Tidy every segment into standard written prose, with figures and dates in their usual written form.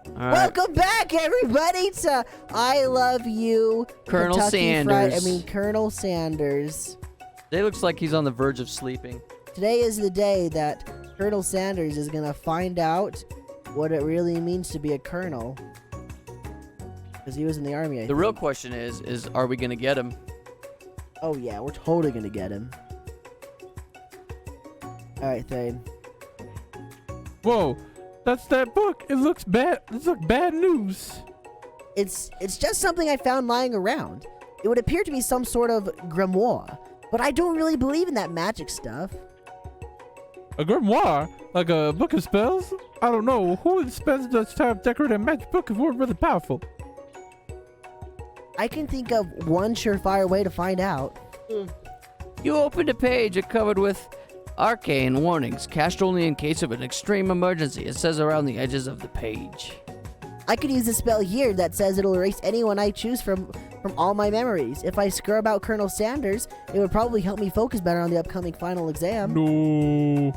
Right. Welcome back, everybody, to I Love You, Colonel Kentucky Sanders. Colonel Sanders. Today looks like he's on the verge of sleeping. Today is the day that Colonel Sanders is gonna find out what it really means to be a colonel. Because he was in the army, I The think. real question is are we gonna get him? Oh yeah, we're totally gonna get him. Alright, Thane. Whoa, that's that book. It looks bad. This looks bad news. It's just something I found lying around. It would appear to be some sort of grimoire, but I don't really believe in that magic stuff. A grimoire? Like a book of spells? I don't know. Who would spend such time decorating a magic book if we're really powerful? I can think of one surefire way to find out. You opened a page covered with arcane warnings, cast only in case of an extreme emergency. It says around the edges of the page. I could use a spell here that says it'll erase anyone I choose from all my memories. If I scrub out Colonel Sanders, it would probably help me focus better on the upcoming final exam. No.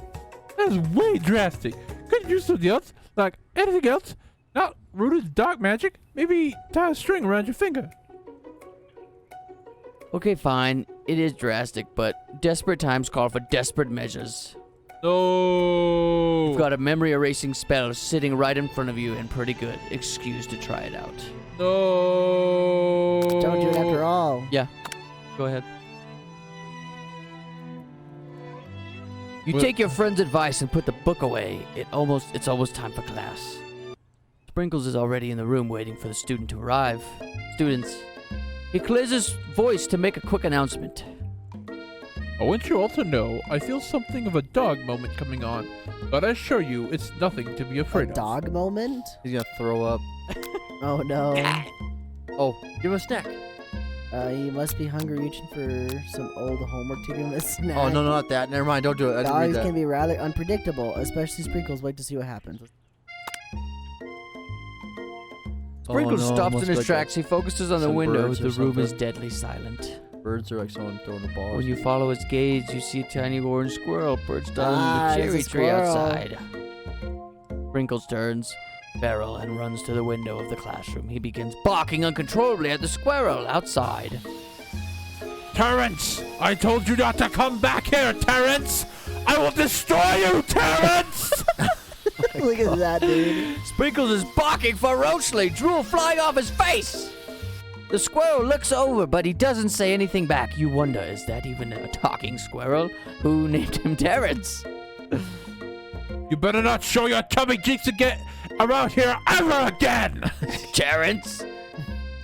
That's way drastic. Couldn't you do something else? Like anything else? Not rooted in dark magic? Maybe tie a string around your finger. Okay, fine. It is drastic, but desperate times call for desperate measures. No. You've got a memory erasing spell sitting right in front of you and pretty good excuse to try it out. No. Don't do it after all. Yeah, go ahead. You Well- take your friend's advice and put the book away. It's almost time for class. Sprinkles is already in the room waiting for the student to arrive. Students. He clears his voice to make a quick announcement. I want you all to know I feel something of a dog moment coming on, but I assure you it's nothing to be A afraid of. dog moment? He's gonna throw up. Oh no. Oh, give him a snack. He must be hungry, reaching for some old homework to give him a snack. Oh, no, not that. Never mind. Don't do it. I didn't read Dogs that. can be rather unpredictable, especially Sprinkles. Wait to see what happens. Sprinkles Oh, no, stops in must his like tracks. He focuses on the some window. birds or The room is something. deadly silent. Birds are like someone throwing a ball. When you follow his gaze, you see a tiny orange squirrel perched on Ah, the there's a cherry tree squirrel. outside. Sprinkles turns barrel and runs to the window of the classroom. He begins barking uncontrollably at the squirrel outside. Terrence! I told you not to come back here, Terrence! I will destroy you, Terrence! Look at that, dude. Sprinkles is barking ferociously, drool flying off his face. The squirrel looks over, but he doesn't say anything back. You wonder, is that even a talking squirrel? Who named him Terrence? You better not show your chubby cheeks again around here ever again! Terrence?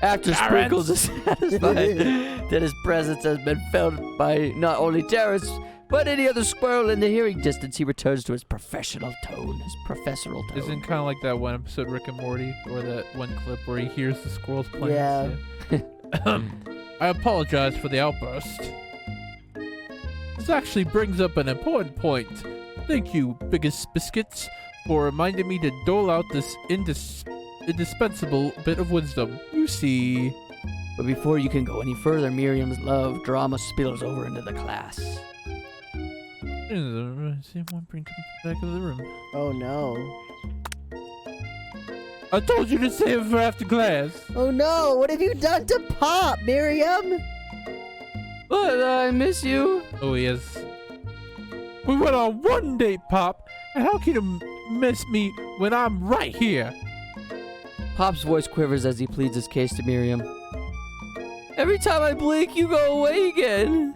After Terrence? Sprinkles is satisfied that his presence has been felt by not only Terrence, but any other squirrel in the hearing distance, he returns to his professional tone, his professional tone. Isn't kind of like that one episode Rick and Morty, or that one clip where he hears the squirrels playing? Yeah. I apologize for the outburst. This actually brings up an important point. Thank you, Biggest Biscuits, for reminding me to dole out this indispensable bit of wisdom. You see... But before you can go any further, Miriam's love drama spills over into the class. See one bring back into the room. Oh no. I told you to save it for after class. Oh no, what have you done to Pop, Miriam? But I miss you. Oh, yes. We went on one date, Pop, and how can you miss me when I'm right here? Pop's voice quivers as he pleads his case to Miriam. Every time I blink, you go away again.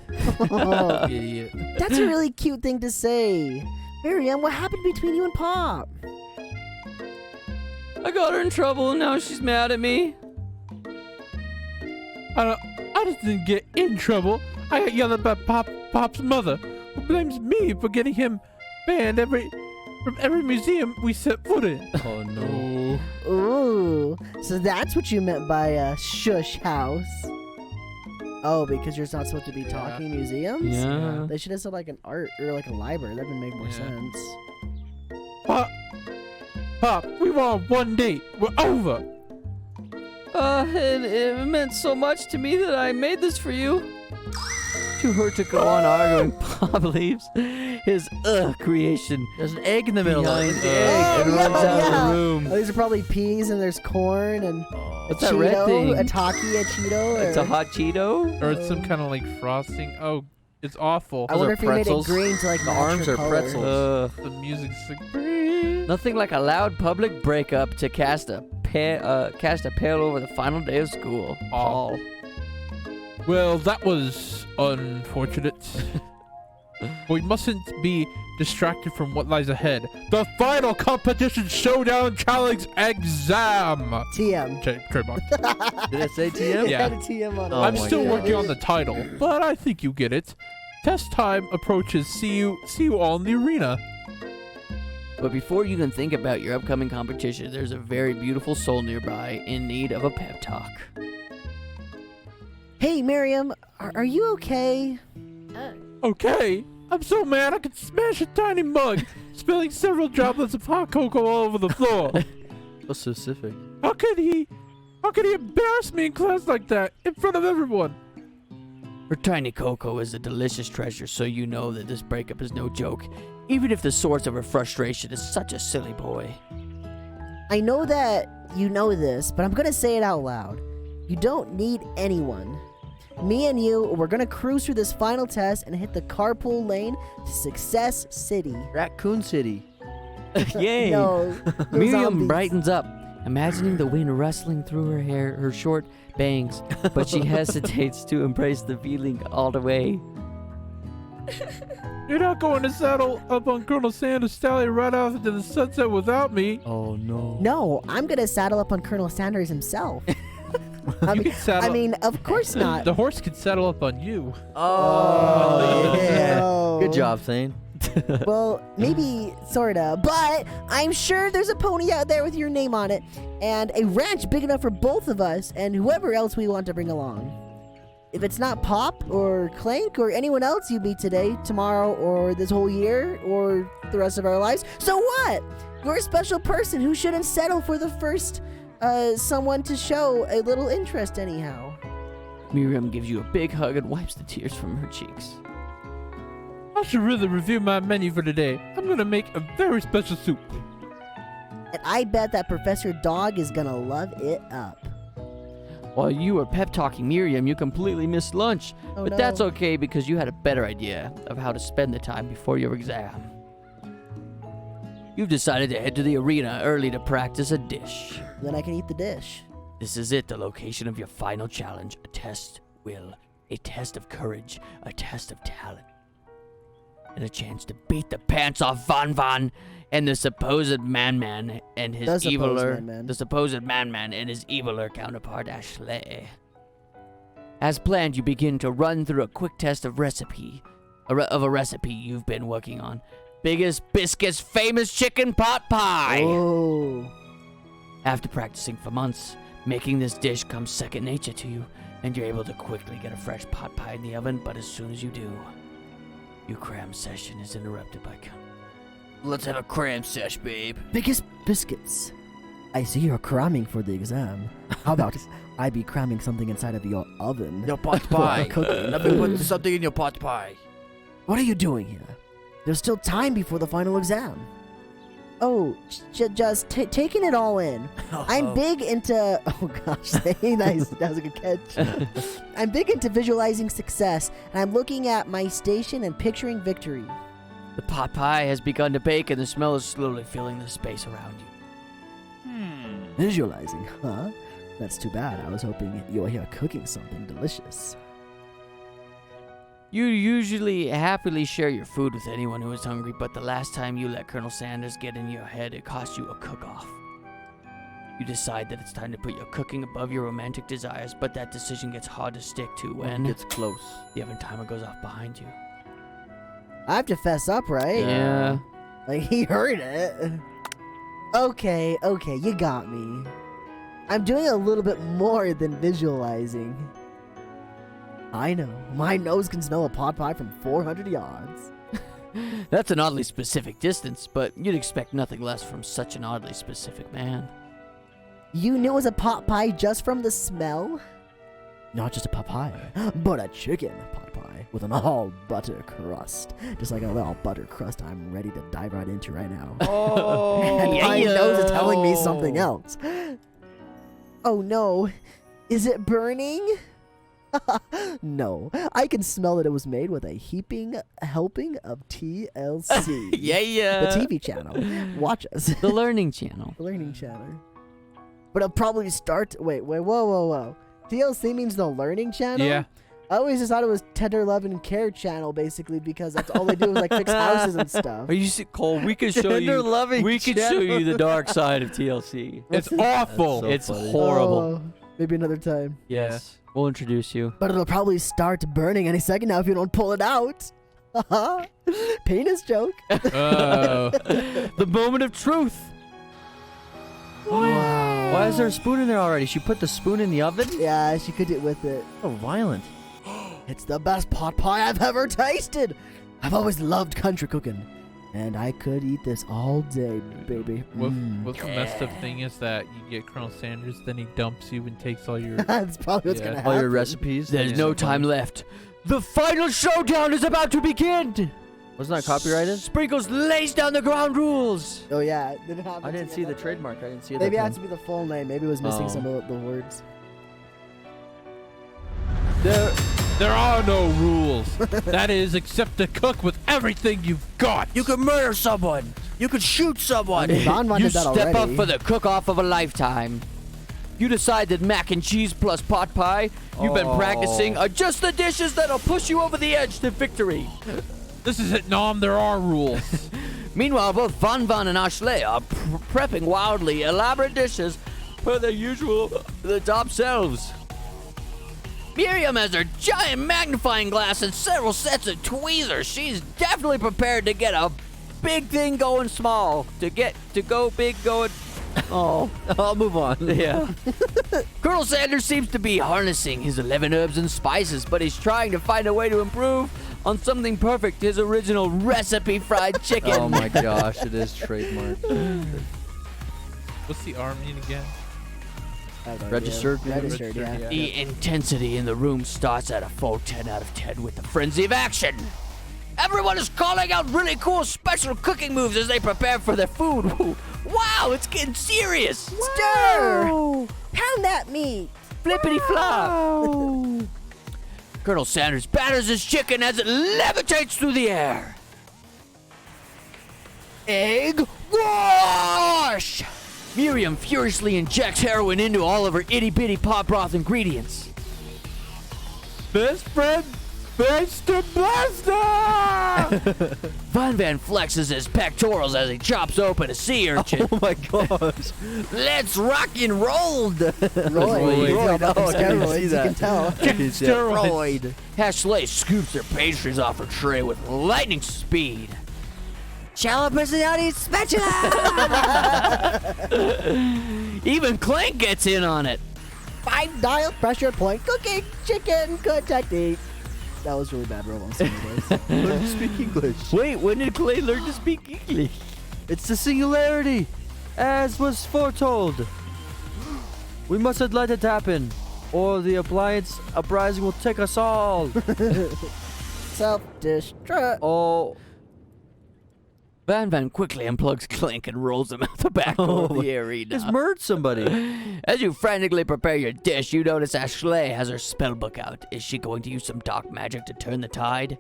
Oh, Idiot. that's a really cute thing to say. Miriam, what happened between you and Pop? I got her in trouble, and now she's mad at me. I just didn't get in trouble. I got yelled at by Pop's mother, who blames me for getting him banned from every museum we set foot in. Oh, no. Ooh, so that's what you meant by a shush house. Oh, because you're not supposed to be Yeah. talking museums? Yeah. They should have said like an art or like a library. That would make more Yeah. sense. Pop, we were on one date. We're over. It meant so much to me that I made this for you. To her to go on arguing, Pop leaves his creation There's an egg in the middle. behind of the it. egg and Oh, runs out of yeah. the room. Oh, these are probably peas, and there's corn and What's that red Cheeto, thing? a Taki, a Cheeto. It's a hot Cheeto? Or it's some kind of like frosting. Oh, it's awful. I Those wonder are if he made it pretzels. green to like The match arms her are color. pretzels. The music's like, "Breathe." Nothing like a loud public breakup to cast a pale over the final day of school. Paul. Well, that was unfortunate. We mustn't be distracted from what lies ahead. The final competition showdown challenge exam. TM. Trademark. Did I say TM? Yeah. It had a TM on it. Oh I'm my still God. working on the title, but I think you get it. Test time approaches. See you all in the arena. But before you can think about your upcoming competition, there's a very beautiful soul nearby in need of a pep talk. Hey, Miriam, are you okay? Okay, I'm so mad I could smash a tiny mug, spilling several droplets of hot cocoa all over the floor. So specific. How could he embarrass me in class like that, in front of everyone? Her tiny cocoa is a delicious treasure, so you know that this breakup is no joke, even if the source of her frustration is such a silly boy. I know that you know this, but I'm gonna say it out loud. You don't need anyone. Me and you, we're gonna cruise through this final test and hit the carpool lane to Success City. Raccoon City. Yay! No, no Miriam zombies. brightens up, imagining the wind rustling through her hair, her short bangs, but she hesitates to embrace the feeling all the way. You're not going to saddle up on Colonel Sanders' stallion right off into the sunset without me. Oh no. No, I'm gonna saddle up on Colonel Sanders himself. I You mean, can saddle. of course not. The horse can saddle up on you. Oh, yeah. No. Good job, Thane. Well, maybe sorta, but I'm sure there's a pony out there with your name on it, and a ranch big enough for both of us and whoever else we want to bring along. If it's not Pop or Clank or anyone else you meet today, tomorrow, or this whole year, or the rest of our lives, so what? You're a special person who shouldn't settle for the first someone to show a little interest anyhow. Miriam gives you a big hug and wipes the tears from her cheeks. I should really review my menu for today. I'm gonna make a very special soup. And I bet that Professor Dog is gonna love it up. While you were pep talking Miriam, you completely missed lunch. Oh, But no. that's okay because you had a better idea of how to spend the time before your exam. You've decided to head to the arena early to practice a dish. Then I can eat the dish. This is it, the location of your final challenge. A test of courage, a test of talent, and a chance to beat the pants off Van Van and the supposed Man-Man and his The supposed eviler, Man-Man. the supposed Man-Man and his eviler counterpart Ashley. As planned, you begin to run through a quick test of a recipe you've been working on. Biggest Biscuit's famous chicken pot pie. Oh. After practicing for months, making this dish comes second nature to you, and you're able to quickly get a fresh pot pie in the oven, but as soon as you do, your cram session is interrupted by Let's have a cram sesh, babe. Biggest biscuits. I see you're cramming for the exam. How about I be cramming something inside of your oven? Your pot For pie. cooking. Let me put something in your pot pie. What are you doing here? There's still time before the final exam. Oh, just taking it all in. I'm big into... Oh gosh, nice. That was a good catch. I'm big into visualizing success, and I'm looking at my station and picturing victory. The pot pie has begun to bake, and the smell is slowly filling the space around you. Visualizing, huh? That's too bad. I was hoping you were here cooking something delicious. You usually happily share your food with anyone who is hungry, but the last time you let Colonel Sanders get in your head, it cost you a cook-off. You decide that it's time to put your cooking above your romantic desires, but that decision gets hard to stick to when Gets close. the oven timer goes off behind you. I have to fess up, right? Yeah. Like, he heard it. Okay, you got me. I'm doing a little bit more than visualizing. I know. My nose can smell a pot pie from 400 yards. That's an oddly specific distance, but you'd expect nothing less from such an oddly specific man. You knew it was a pot pie just from the smell? Not just a pot pie, but a chicken pot pie. with an all butter crust. Just like a little butter crust I'm ready to dive right into right now. Oh, And my nose is telling me something else. Oh no, is it burning? No, I can smell that it was made with a heaping helping of TLC. Yeah. The TV channel. Watch us. The Learning Channel. The Learning Channel. But it'll probably start. Wait, whoa. TLC means the Learning Channel? Yeah. I always just thought it was Tender Love and Care Channel, basically, because that's all they do is like fix houses and stuff. Are you Cole? We can show Tender you. loving We can show you the dark side of TLC. It's awful. So It's funny. horrible. Oh, maybe another time. Yes. We'll introduce you. But it'll probably start burning any second now if you don't pull it out. Penis joke. Oh. The moment of truth. Wow. Why is there a spoon in there already? She put the spoon in the oven? Yeah, she could do with it. So violent. It's the best pot pie I've ever tasted. I've always loved country cooking, and I could eat this all day, baby. What's the messed up thing is that you get Colonel Sanders, then he dumps you and takes all your. That's probably what's Yeah. gonna All happen. your recipes? There's Yeah. no time left. The final showdown is about to begin. Wasn't that copyrighted? Sprinkles lays down the ground rules. Oh yeah, did it happen I didn't to see you the that way? trademark. I didn't see it. Maybe it that has to be the full name. Maybe it was missing Oh. some of the words. There are no rules. That is, except to cook with everything you've got. You could murder someone. You could shoot I someone. mean, Von You did that step already. up for the cook-off of a lifetime. You decide that mac and cheese plus pot pie you've been Oh. practicing are just the dishes that'll push you over the edge to victory. This is it, Nom. There are rules. Meanwhile, both Von and Ashley are prepping wildly elaborate dishes per their usual the top selves. Miriam has her giant magnifying glass and several sets of tweezers. She's definitely prepared to get a big thing going small. To go big going... Oh. I'll move on. Yeah. Colonel Sanders seems to be harnessing his 11 herbs and spices, but he's trying to find a way to improve on something perfect, his original recipe fried chicken. Oh my gosh, it is trademarked. What's the R mean again? I have no idea. Registered? Registered, yeah. Registered, The intensity in the room starts at a full 10 out of 10 with the frenzy of action. Everyone is calling out really cool special cooking moves as they prepare for their food. Wow, it's getting serious. Stir! Pound that meat! Flippity flop. Colonel Sanders batters his chicken as it levitates through the air. Egg wash! Miriam furiously injects heroin into all of her itty-bitty pot broth ingredients. Best friend, best to blaster! Von flexes his pectorals as he chops open a sea urchin. Oh my gosh. Let's rock and roll! Roy. He's all about them Oh, I didn't steroids, see you that. can tell. Steroids. Ashley scoops her pastries off her tray with lightning speed. Shallow personality spatula! Even Clank gets in on it. 5 dial pressure point cooking chicken good technique. That was really bad, Roll. Learn to speak English. Wait, when did Clay learn to speak English? It's the singularity, as was foretold. We mustn't let it happen, or the appliance uprising will take us all. Self-destruct. Oh, Van quickly unplugs Clank and rolls him out the back door of the arena. just murdered somebody. As you frantically prepare your dish, you notice Ashley has her spellbook out. Is she going to use some dark magic to turn the tide?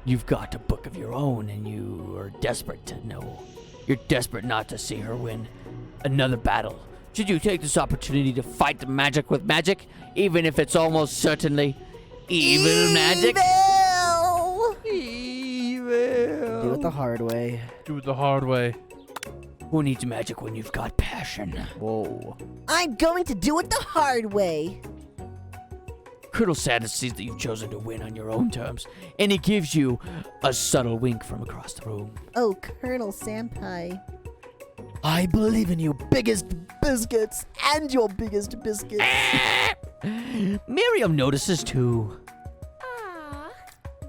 You've got a book of your own, and you are desperate to know. You're desperate not to see her win another battle. Should you take this opportunity to fight the magic with magic, even if it's almost certainly evil magic? Do it the hard way. Do it the hard way. Who needs magic when you've got passion? Whoa. I'm going to do it the hard way. Colonel Sanders sees that you've chosen to win on your own terms, and he gives you a subtle wink from across the room. Oh, Colonel Senpai. I believe in you, biggest biscuits, and your biggest biscuits. Miriam notices too.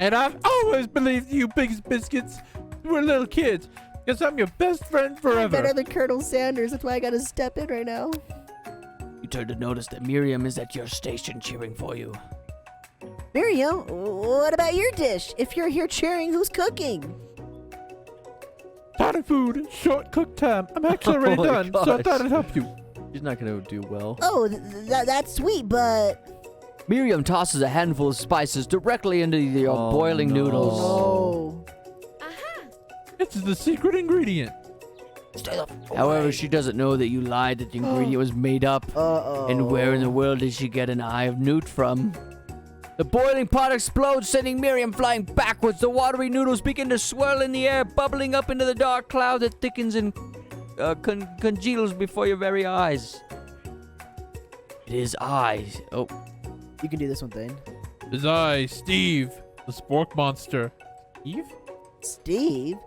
And I've always believed you big biscuits were little kids, because I'm your best friend I'm better forever. than Colonel Sanders. That's why I gotta step in right now. You turn to notice that Miriam is at your station cheering for you. Miriam, what about your dish? If you're here cheering, who's cooking? Starter food, short cook time. I'm actually already Oh my done, so I gosh. thought I'd help you. He's not gonna do well. Oh, that's sweet, but... Miriam tosses a handful of spices directly into the Oh, boiling no. noodles. Oh. It's the secret ingredient. Stay the f- However, away. she doesn't know that you lied that the ingredient was made up. Uh-oh. And where in the world did she get an eye of newt from? The boiling pot explodes, sending Miriam flying backwards. The watery noodles begin to swirl in the air, bubbling up into the dark cloud that thickens and congeals before your very eyes. It is eyes. Oh, You can do this one, Thane. It's I, Steve, the spork monster. Steve? Steve?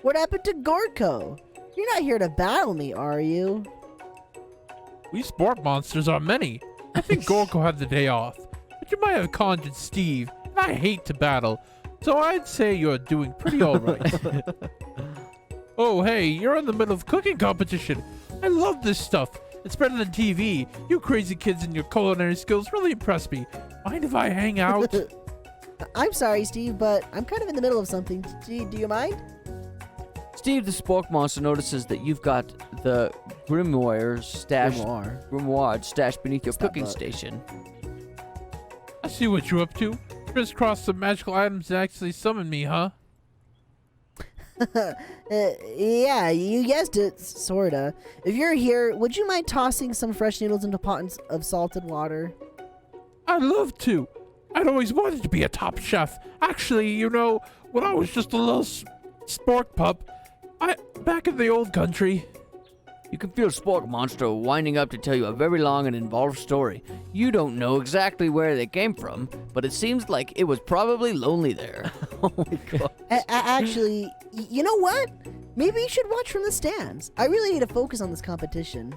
What happened to Gorko? You're not here to battle me, are you? We spork monsters are many. I think Gorko had the day off, but you might have conjured Steve, and I hate to battle, so I'd say you're doing pretty alright. Oh, hey, you're in the middle of cooking competition. I love this stuff. It's better than TV. You crazy kids and your culinary skills really impress me. Mind if I hang out? I'm sorry, Steve, but I'm kind of in the middle of something. Do you mind? Steve the Spork Monster notices that you've got the grimoire stashed beneath your Stop cooking that. station. I see what you're up to. Crisscross some magical items and actually summon me, huh? Yeah, you guessed it, sorta. If you're here, would you mind tossing some fresh noodles into pots of salted water? I'd love to. I'd always wanted to be a top chef. Actually, you know, when I was just a little spork pup, back in the old country. You can feel Spork Monster winding up to tell you a very long and involved story. You don't know exactly where they came from, but it seems like it was probably lonely there. Oh my god. Actually, you know what? Maybe you should watch from the stands. I really need to focus on this competition.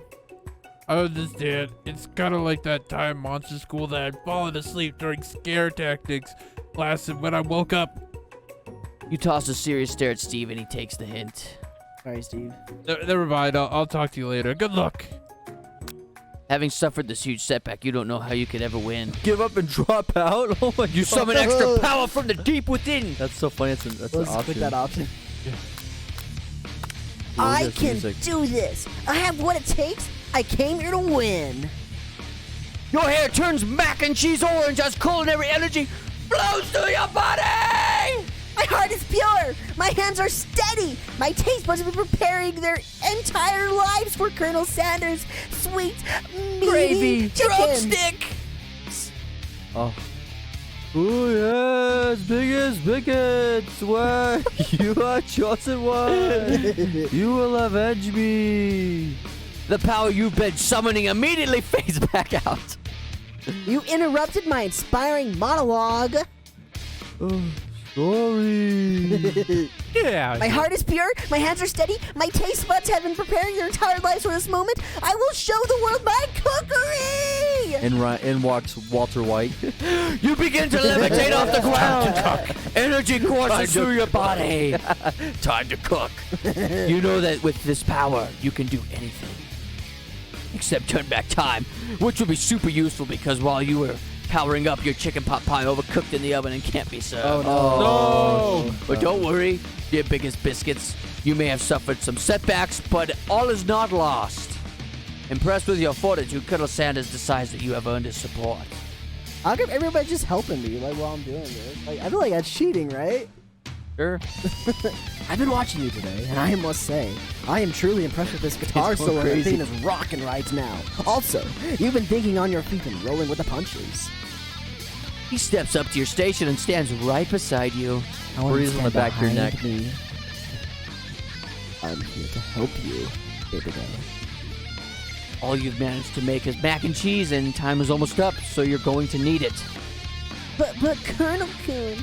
I understand. It's kind of like that time monster school that I'd fallen asleep during scare tactics class, and when I woke up, You toss a serious stare at Steve and he takes the hint. Sorry, Steve. never mind. I'll talk to you later. Good luck. Having suffered this huge setback, you don't know how you could ever win. Give up and drop out? Oh my You god. summon extra power from the deep within! That's so funny. That's an Let's option. quit that option. Ooh, I there's can music. do this. I have what it takes. I came here to win. Your hair turns mac and cheese orange as culinary energy flows through your body! My heart is pure. My hands are steady. My taste buds have been preparing their entire lives for Colonel Sanders' sweet, meaty Gravy, chicken. drumstick! Oh. Ooh, yes, biggest bigots. Why? You are chosen one. You will avenge me. The power you've been summoning immediately fades back out. You interrupted my inspiring monologue. Oh, sorry. Yeah. My heart is pure, my hands are steady, my taste buds have been preparing their entire lives for this moment. I will show the world my cookery! In walks Walter White. You begin to levitate off the ground. Energy courses through your body. Time to cook. You know that with this power, you can do anything. Except turn back time, which would be super useful because while you were powering up, your chicken pot pie overcooked in the oven and can't be served. No. But don't worry, dear biggest biscuits. You may have suffered some setbacks, but all is not lost. Impressed with your fortitude, Colonel Sanders decides that you have earned his support. How come everybody's just helping me like while I'm doing this? Like I feel like that's cheating, right? Sure. I've been watching you today, and I must say, I am truly impressed with this guitar It's so solo. The crazy. thing is rocking right now. Also, you've been thinking on your feet and rolling with the punches. He steps up to your station and stands right beside you. I want you to Breeze on the stand back of your behind neck. me. I'm here to help you, baby girl. All you've managed to make is mac and cheese, and time is almost up, so you're going to need it. But Colonel Coon,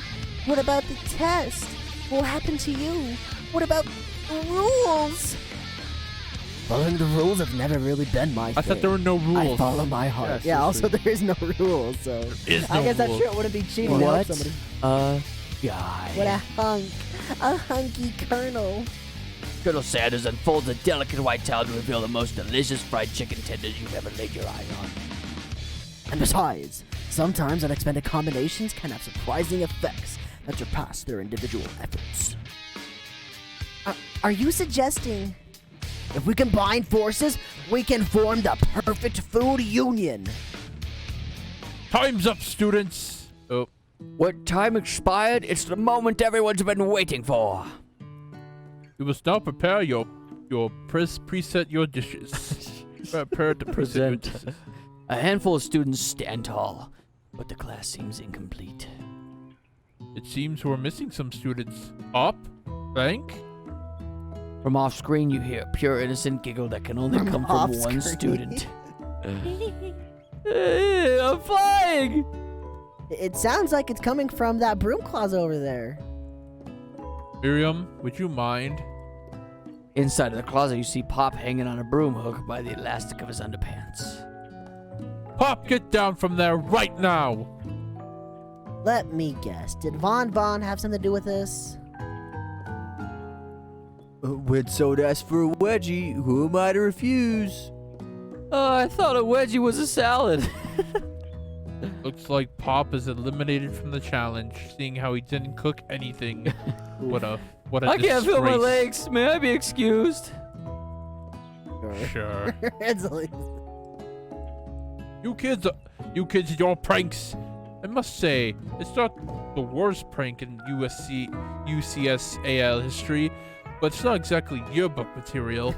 what about the test? What happened to you? What about the rules? Following the rules have never really been my thing. I thought there were no I rules. follow my heart. Yeah, Yeah, also seriously. there is no rules, so is I no guess that's rules. true. It wouldn't be cheating to help What? somebody. Guy. What a hunk. A hunky colonel. Colonel Sanders unfolds a delicate white towel to reveal the most delicious fried chicken tenders you've ever laid your eyes on. And besides, Sometimes unexpected combinations can have surprising effects that surpass their individual efforts. Are you suggesting if we combine forces, we can form the perfect food union? Time's up, students. Oh, What time expired? It's the moment everyone's been waiting for. you must now prepare your preset your dishes. Prepare to present your Present. dishes. A handful of students stand tall, but the class seems incomplete. It seems we're missing some students. Up? Blank? From off screen, you hear a pure innocent giggle that can only come from one off-screen. student. Hey, I'm flying! It sounds like it's coming from that broom closet over there. Miriam, would you mind? Inside of the closet, you see Pop hanging on a broom hook by the elastic of his underpants. Pop, get down from there right now! Let me guess. Did Von have something to do with this? When Soda asked for a wedgie, who am I to refuse? Oh, I thought a wedgie was a salad. Looks like Pop is eliminated from the challenge, seeing how he didn't cook anything. What a I can't feel my disgrace. legs. May I be excused? Sure. It's like- You kids, your pranks. I must say, it's not the worst prank in UCSAL history, but it's not exactly yearbook material.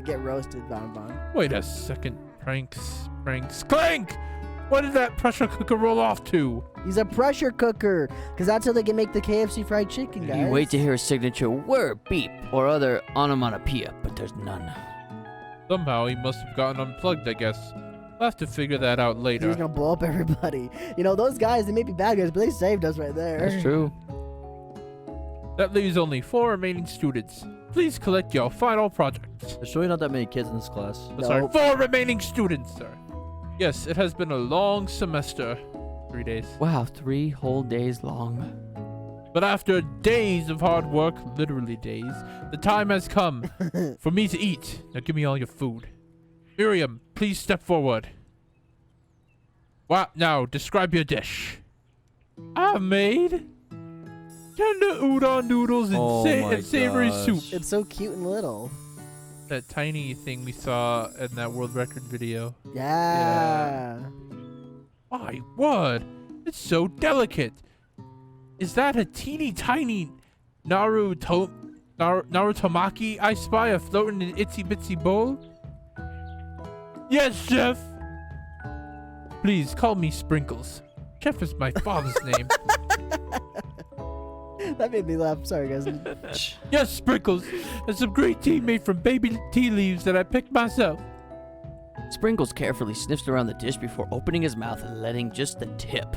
Get roasted, Von. Wait a second. Pranks. Clank! What did that pressure cooker roll off to? He's a pressure cooker, because that's how they can make the KFC fried chicken, guys. You wait to hear a signature whir, beep, or other onomatopoeia, but there's none. Somehow he must have gotten unplugged, I guess. We'll have to figure that out He's later. gonna blow up everybody. You know, those guys, they may be bad guys, but they saved us right there. That's true. That leaves only 4 remaining students. Please collect your final projects. There's really not that many kids in this class. Sorry, Nope. 4 remaining students, sir. Yes, it has been a long semester. 3 days. Wow, 3 whole days long. But after days of hard work, literally days, the time has come for me to eat. Now give me all your food. Miriam, please step forward. Now, describe your dish. I made tender udon noodles and, Oh my and savory gosh. soup. It's so cute and little. That tiny thing we saw in that world record video. Yeah. My word, it's so delicate. Is that a teeny tiny Narutomaki I spy afloat in an itsy bitsy bowl? Yes, Chef. Please call me Sprinkles. Chef is my father's name. That made me laugh. Sorry, guys. Yes, Sprinkles. And some great tea made from baby tea leaves that I picked myself. Sprinkles carefully sniffs around the dish before opening his mouth and letting just the tip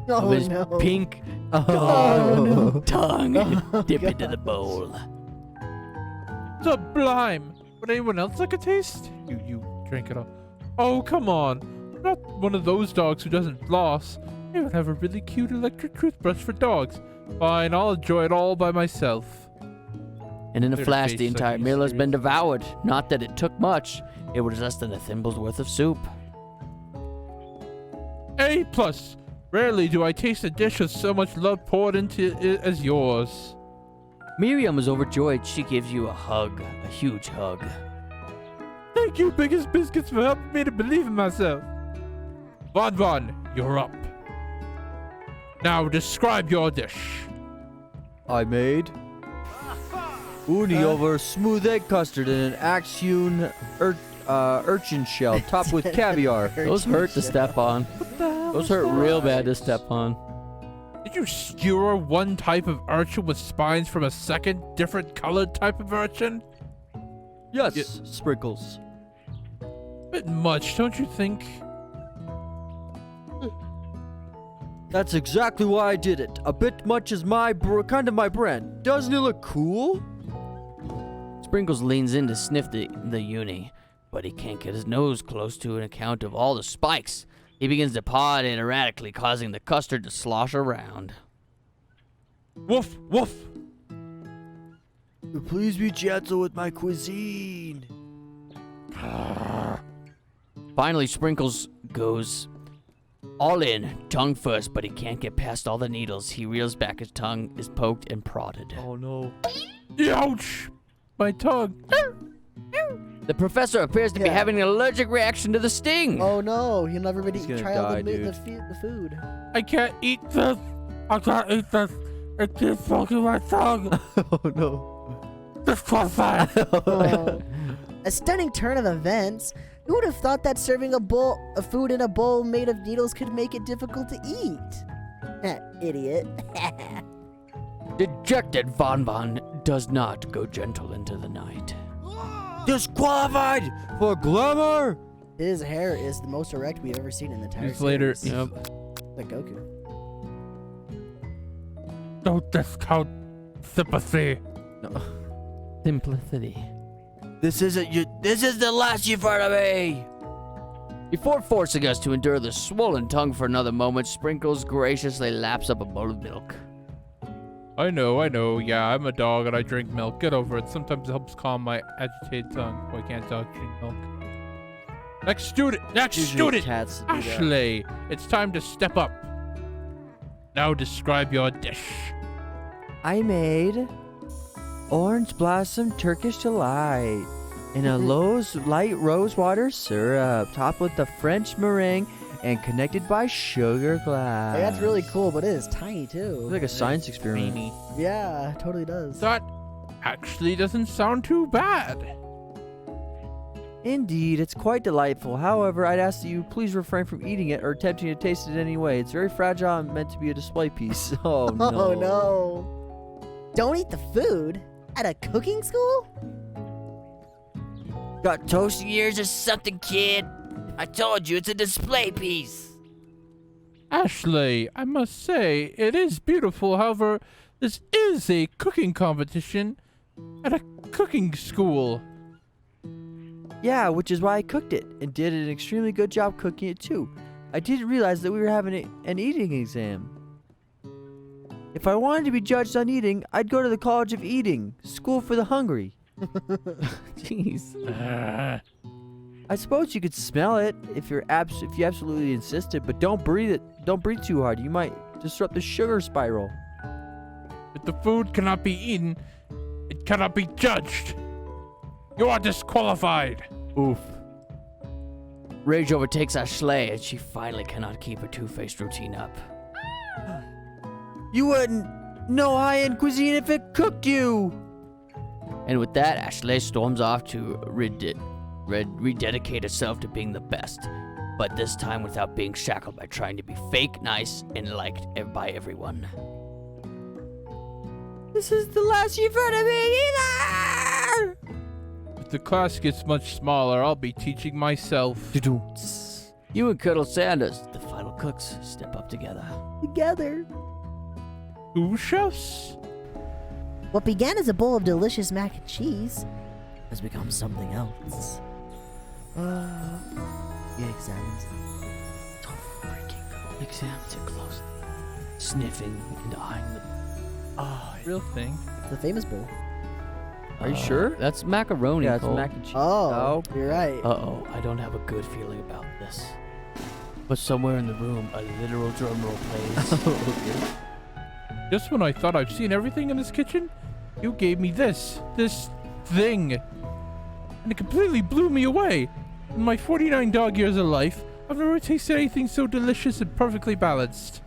of Oh, his no. pink Oh, tongue Oh, dip God. into the bowl. Sublime. Would anyone else like a taste? You drink it all. Oh, come on. I'm not one of those dogs who doesn't floss. I would have a really cute electric toothbrush for dogs. Fine, I'll enjoy it all by myself. And in a Their flash, face the like entire he's meal has been serious. devoured. Not that it took much. It was less than a thimble's worth of soup. A+. Rarely do I taste a dish with so much love poured into it as yours. Miriam is overjoyed. She gives you a hug, a huge hug. Thank you, Biggest Biscuits, for helping me to believe in myself. Von, you're up. Now describe your dish. I made uni over smooth egg custard in an axe-hewn urchin shell topped with caviar. Those hurt to step on. Those hurt real bad to step on. Did you skewer one type of urchin with spines from a second, different colored type of urchin? Yes, Yeah. Sprinkles. Bit much, don't you think? That's exactly why I did it. A bit much is kind of my brand. Doesn't it look cool? Sprinkles leans in to sniff the uni, but he can't get his nose close to an account of all the spikes. He begins to paw at it erratically, causing the custard to slosh around. Woof, woof. Please be gentle with my cuisine. Finally, Sprinkles goes, All in, tongue first, but he can't get past all the needles. He reels back, his tongue is poked and prodded. Oh no. Ouch! My tongue. The professor appears to be Yeah. having an allergic reaction to the sting. Oh no, he'll never be He's to gonna try all die, the food. I can't eat this. I can't eat this. It keeps poking my tongue. Oh no. Disqualified. Oh. A stunning turn of events. Who would have thought that serving a food in a bowl made of needles could make it difficult to eat? Idiot. Dejected Von Von does not go gentle into the night. Disqualified for glamour. His hair is the most erect we've ever seen in the entire Years later, series. Yep. Like Goku. Don't discount sympathy. Simplicity. This isn't you. This is the last you've heard of me. Before forcing us to endure the swollen tongue for another moment, Sprinkles graciously laps up a bowl of milk. I know. Yeah, I'm a dog and I drink milk. Get over it. Sometimes it helps calm my agitated tongue. I can't dog drink milk. Next student. Usually cats do that. Ashley, it's time to step up. Now describe your dish. I made orange blossom Turkish delight in a light rose water syrup, topped with the French meringue and connected by sugar glass. Hey, that's really cool, but it is tiny too. It's like a science experiment. Creamy. Yeah, totally does. That actually doesn't sound too bad. Indeed, it's quite delightful. However, I'd ask that you please refrain from eating it or attempting to taste it in any way. It's very fragile and meant to be a display piece. Oh no. Oh no. Don't eat the food at a cooking school? Got toasting ears or something, kid? I told you, it's a display piece. Ashley, I must say, it is beautiful. However, this is a cooking competition at a cooking school. Yeah, which is why I cooked it and did an extremely good job cooking it too. I didn't realize that we were having an eating exam. If I wanted to be judged on eating, I'd go to the College of Eating, School for the Hungry. Jeez. I suppose you could smell it if you absolutely insisted, but don't breathe it. Don't breathe too hard. You might disrupt the sugar spiral. If the food cannot be eaten, it cannot be judged. You are disqualified. Oof. Rage overtakes Ashley, and she finally cannot keep her two-faced routine up. You wouldn't know high-end cuisine if it cooked you. And with that, Ashley storms off to rededicate herself to being the best, but this time without being shackled by trying to be fake nice and liked by everyone. This is the last you've heard of me either. If the class gets much smaller, I'll be teaching myself. You and Colonel Sanders, the final cooks, step up together. Together. Two chefs? What began as a bowl of delicious mac and cheese has become something else. He examines them. So freaking good. Examines it closely, sniffing and eyeing them. Oh, real thing. The famous bowl. Are you sure? That's macaroni. Yeah, it's Cole. mac and cheese. Oh, you're right. Uh-oh, I don't have a good feeling about this. But somewhere in the room, a literal drum roll plays. Okay. Just when I thought I've seen everything in this kitchen, you gave me this thing. And it completely blew me away. In my 49 dog years of life, I've never tasted anything so delicious and perfectly balanced.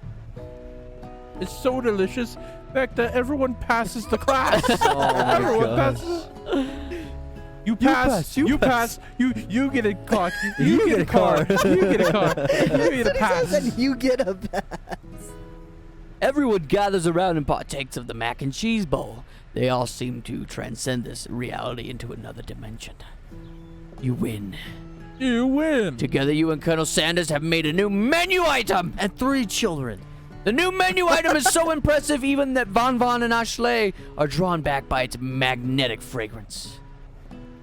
It's so delicious, in fact, that everyone passes the class. Oh my Everyone gosh. passes. You pass. You You pass. pass. You get a clock. You get a card. card. You get a card. You get a pass. Then you get a pass. Everyone gathers around and partakes of the mac and cheese bowl. They all seem to transcend this reality into another dimension. You win. You win. Together, you and Colonel Sanders have made a new menu item. And 3 children. The new menu item is so impressive even that Von Von and Ashley are drawn back by its magnetic fragrance.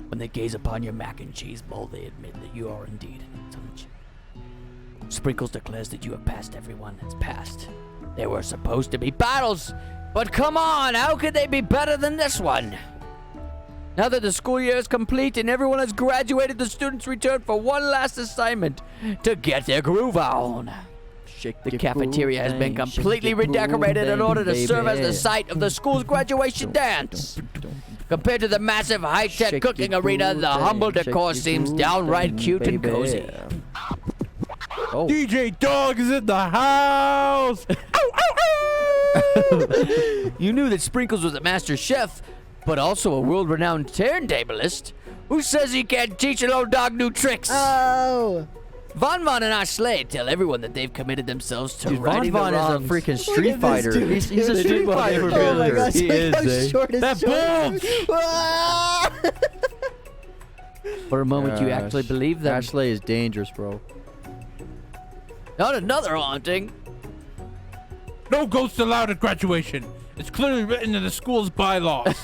When they gaze upon your mac and cheese bowl, they admit that you are indeed an intelligent. Sprinkles declares that you have passed everyone that's passed. There were supposed to be battles, but come on, how could they be better than this one? Now that the school year is complete and everyone has graduated, the students return for one last assignment to get their groove on. The cafeteria has been completely redecorated in order to serve as the site of the school's graduation dance. Compared to the massive high-tech cooking arena, the humble decor seems downright cute and cozy. Oh. DJ Dog is in the house! You knew that Sprinkles was a master chef, but also a world-renowned turntablist. Who says he can't teach an old dog new tricks? Oh. Von and Ashley tell everyone that they've committed themselves to Dude, righting Von the is a wrongs. freaking Look Street at this Fighter. dude. He's a Street Fighter Oh my builder. gosh, He look how is, short his That shoulders. Ah! For a moment, you Gosh. actually believe them. Ashley is dangerous, bro. Not another haunting. No ghosts allowed at graduation. It's clearly written in the school's bylaws.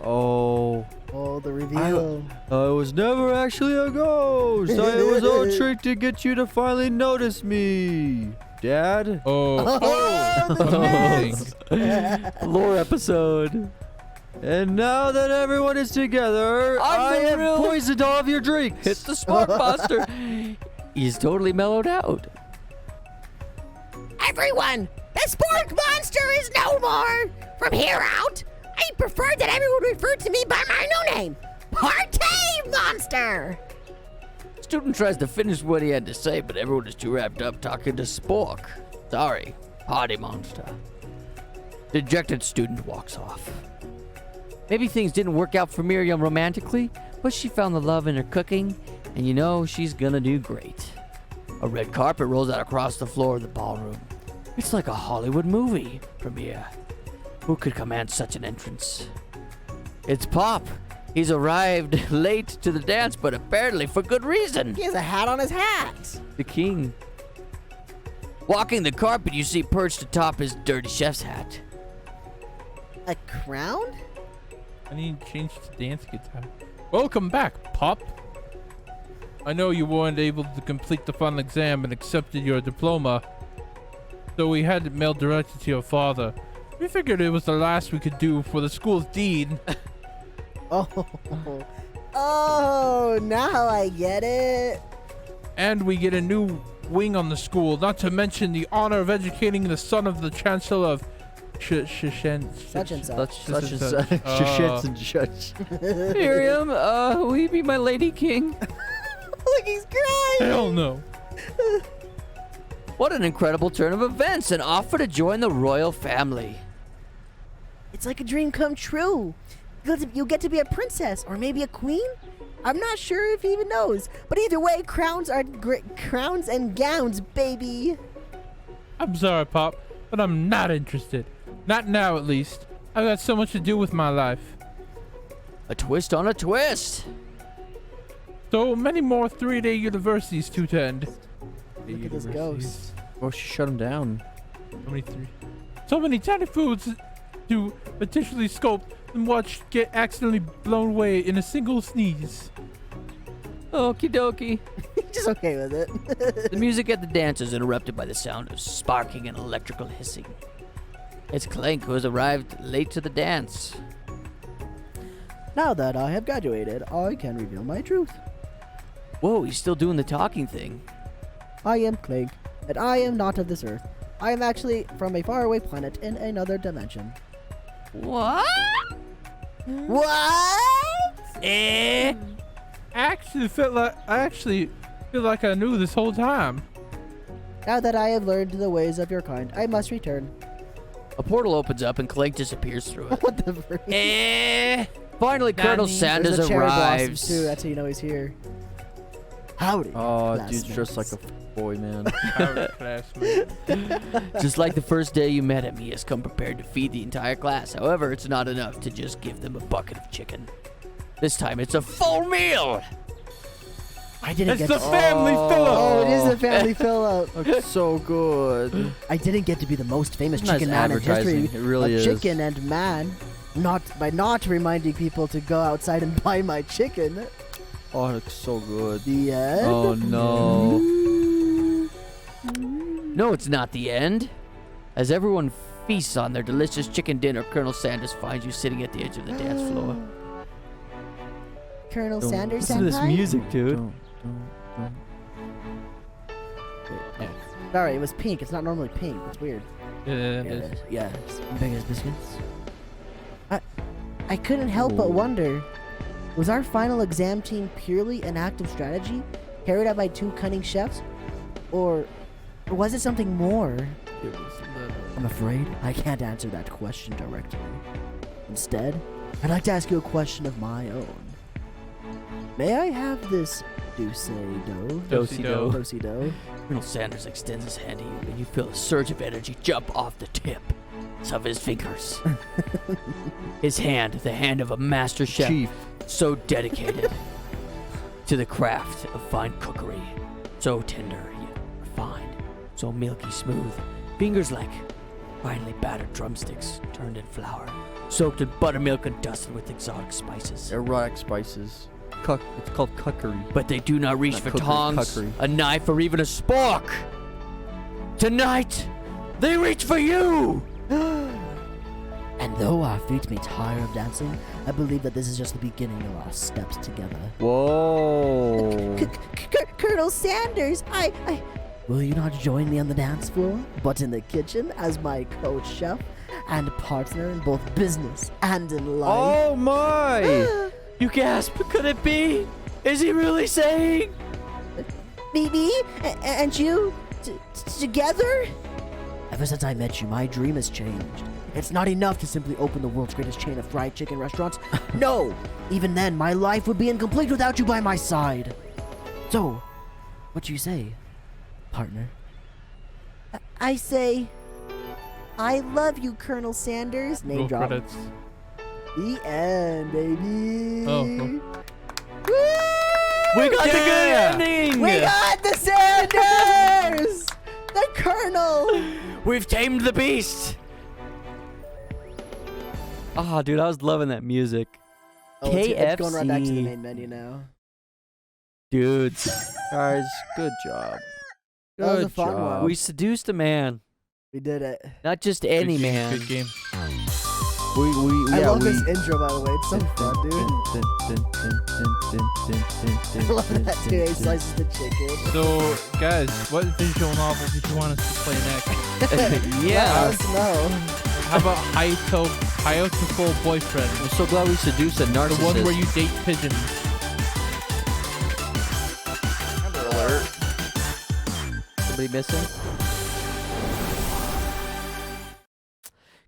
Oh. Oh, the reveal. I was never actually a ghost. It was all a trick to get you to finally notice me. Dad? Oh, the amazing. Lore episode. And now that everyone is together, I'm I the have real- poisoned all of your drinks. It's the Spark Buster. He's totally mellowed out. Everyone, the Spork Monster is no more. From here out, I prefer that everyone refer to me by my new name, Partay Monster. Student tries to finish what he had to say, but everyone is too wrapped up talking to Spork. Sorry, Party Monster. Dejected student walks off. Maybe things didn't work out for Miriam romantically, but she found the love in her cooking, and you know she's gonna do great. A red carpet rolls out across the floor of the ballroom. It's like a Hollywood movie premiere. Who could command such an entrance? It's Pop. He's arrived late to the dance, but apparently for good reason. He has a hat on his hat. The king. Walking the carpet, you see perched atop his dirty chef's hat. A crown? I need to change to dance guitar. Welcome back, Pop. I know you weren't able to complete the final exam and accepted your diploma, so we had it mailed directly to your father. We figured it was the last we could do for the school's dean. Oh. Oh, now I get it. And we get a new wing on the school, not to mention the honor of educating the son of the chancellor of Such and such. Such and such. such. Shits and such. Miriam, will you be my lady king? Look, he's crying. Hell no. What an incredible turn of events, an offer to join the royal family. It's like a dream come true. You'll get to be a princess or maybe a queen. I'm not sure if he even knows. But either way, crowns are crowns and gowns, baby. I'm sorry, Pop, but I'm not interested. Not now, at least. I've got so much to do with my life. A twist on a twist. So many more 3-day universities to attend. Look at this ghost. Oh, she shut him down. How many three? So many tiny foods to potentially sculpt and watch get accidentally blown away in a single sneeze. Okie dokie. Just okay with it. The music at the dance is interrupted by the sound of sparking and electrical hissing. It's Clank, who has arrived late to the dance. Now that I have graduated, I can reveal my truth. Whoa, he's still doing the talking thing. I am Clegg, and I am not of this earth. I am actually from a faraway planet in another dimension. What? What? I actually feel like I knew this whole time. Now that I have learned the ways of your kind, I must return. A portal opens up and Clank disappears through it. What the frick? Finally, Colonel Danny. Sanders There's a cherry blossom arrives. too. That's how you know he's here. Howdy. Oh, classmates. dude's just like a boy, man. Our classmate. Just like the first day you met him, he has come prepared to feed the entire class. However, it's not enough to just give them a bucket of chicken. This time, it's a full meal. I didn't It's get the to... family Philip. Oh, it is the family fill-up. Looks so good. I didn't get to be the most famous Nice chicken man in advertising. history. It really of is. chicken and man. Not by not reminding people to go outside and buy my chicken. Oh, it looks so good. The end. Oh no. No, it's not the end. As everyone feasts on their delicious chicken dinner, Colonel Sanders finds you sitting at the edge of the dance floor. Colonel Sanders Listen to this senpai? music, dude. Sorry, it was pink. It's not normally pink. It's weird. Yeah, big as biscuits. I couldn't help but wonder, was our final exam team purely an act of strategy carried out by 2 cunning chefs? Or was it something more? I'm afraid I can't answer that question directly. Instead, I'd like to ask you a question of my own. May I have this do-say-do? Do-si-do. Do-si-do. Colonel Sanders extends his hand to you, and you feel a surge of energy jump off the tips of his fingers. His hand, the hand of a master chef, Chief. so dedicated to the craft of fine cookery, so tender yet refined, so milky smooth, fingers like finely battered drumsticks turned in flour, soaked in buttermilk and dusted with exotic spices. Erotic spices. It's called cookery. But they do not reach Not for cookery, tongs, cuckery. a knife, or even a spork. Tonight, they reach for you! And though our feet may tire of dancing, I believe that this is just the beginning of our steps together. Whoa. Colonel Sanders, I... Will you not join me on the dance floor, but in the kitchen as my co-chef and partner in both business and in life? Oh my! You gasp, could it be? Is he really saying? Me, and you, together? Ever since I met you, my dream has changed. It's not enough to simply open the world's greatest chain of fried chicken restaurants. No! Even then, my life would be incomplete without you by my side. So, what do you say, partner? I say, I love you, Colonel Sanders. Name Roll drop. credits. The end, baby. Oh. We got the good Yeah! ending! We got the Sanders! The Colonel! We've tamed the beast! Ah, dude, I was loving that music. Oh, it's going right back to the KFC. main menu now. Dudes, Guys, good job. That was a Good fun job. one. we seduced a man. We did it. Not just any Good game, man. Good game. I love this intro, by the way. It's so fun, dude. I love that too. He slices the chicken. So, guys, what visual novel did you want us to play next? Let Yeah. us know. How about Hayatoful Boyfriend? I'm so glad we seduced a The narcissist. one where you date pigeons. Somebody missing?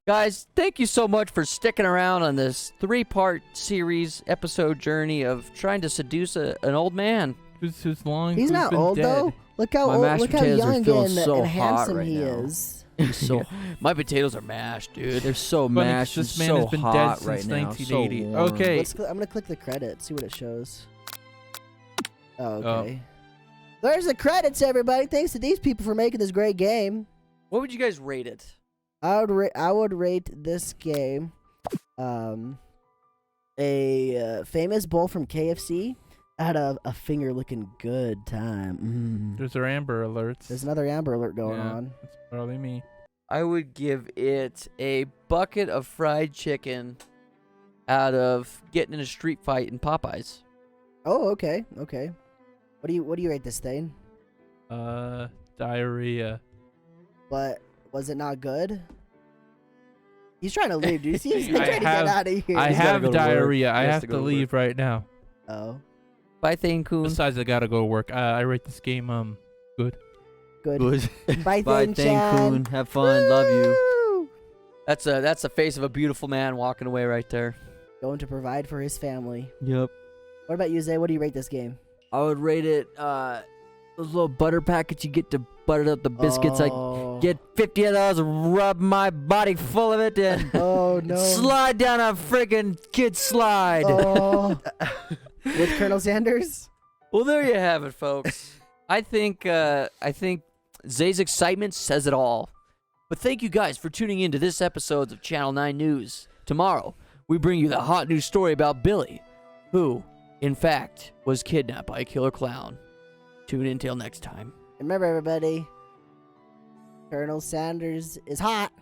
Guys, thank you so much for sticking around on this 3-part series episode journey of trying to seduce an old man. Who's long? He's who's not been old dead? though. Look how My old, mashed look how potatoes are young feeling and, so and hot handsome right he now. is. So My potatoes are mashed, dude. they're so Funny 'cause mashed. this It's man so has been dead hot since right now. 1980. So warm. Okay. I'm gonna click the credits, see what it shows. Oh, Oh. okay. There's the credits, everybody. Thanks to these people for making this great game. What would you guys rate it? I would rate this game, a famous bowl from KFC out of a finger looking good time. There's our Amber alerts. There's another Amber Alert going Yeah. on. That's probably me. I would give it a bucket of fried chicken out of getting in a street fight in Popeyes. Oh, okay, okay. What do you rate this thing? Diarrhea. But was it not good? He's trying to leave, dude. He's I trying to get have- out of here. I He's gotta have go to work. diarrhea. I He has have to to go to leave right now. Oh, Bye, Thane Coon. Besides, I gotta go to work. I rate this game good. good. Good. Bye, Bye, Thing Thane Chan. Coon. Have fun. Love you. Woo! That's the face of a beautiful man walking away right there. Going to provide for his family. Yep. What about you, Zay? What do you rate this game? I would rate it, those little butter packets you get to butter up the biscuits. I Oh. get 50 of those, rub my body full of it, and Oh no. slide down a friggin' kid slide. Oh. With Colonel Sanders? Well, there you have it, folks. I think Zay's excitement says it all. But thank you guys for tuning in to this episode of Channel 9 News. Tomorrow, we bring you the hot news story about Billy, who, in fact, was kidnapped by a killer clown. Tune in till next time. Remember, everybody, Colonel Sanders is hot.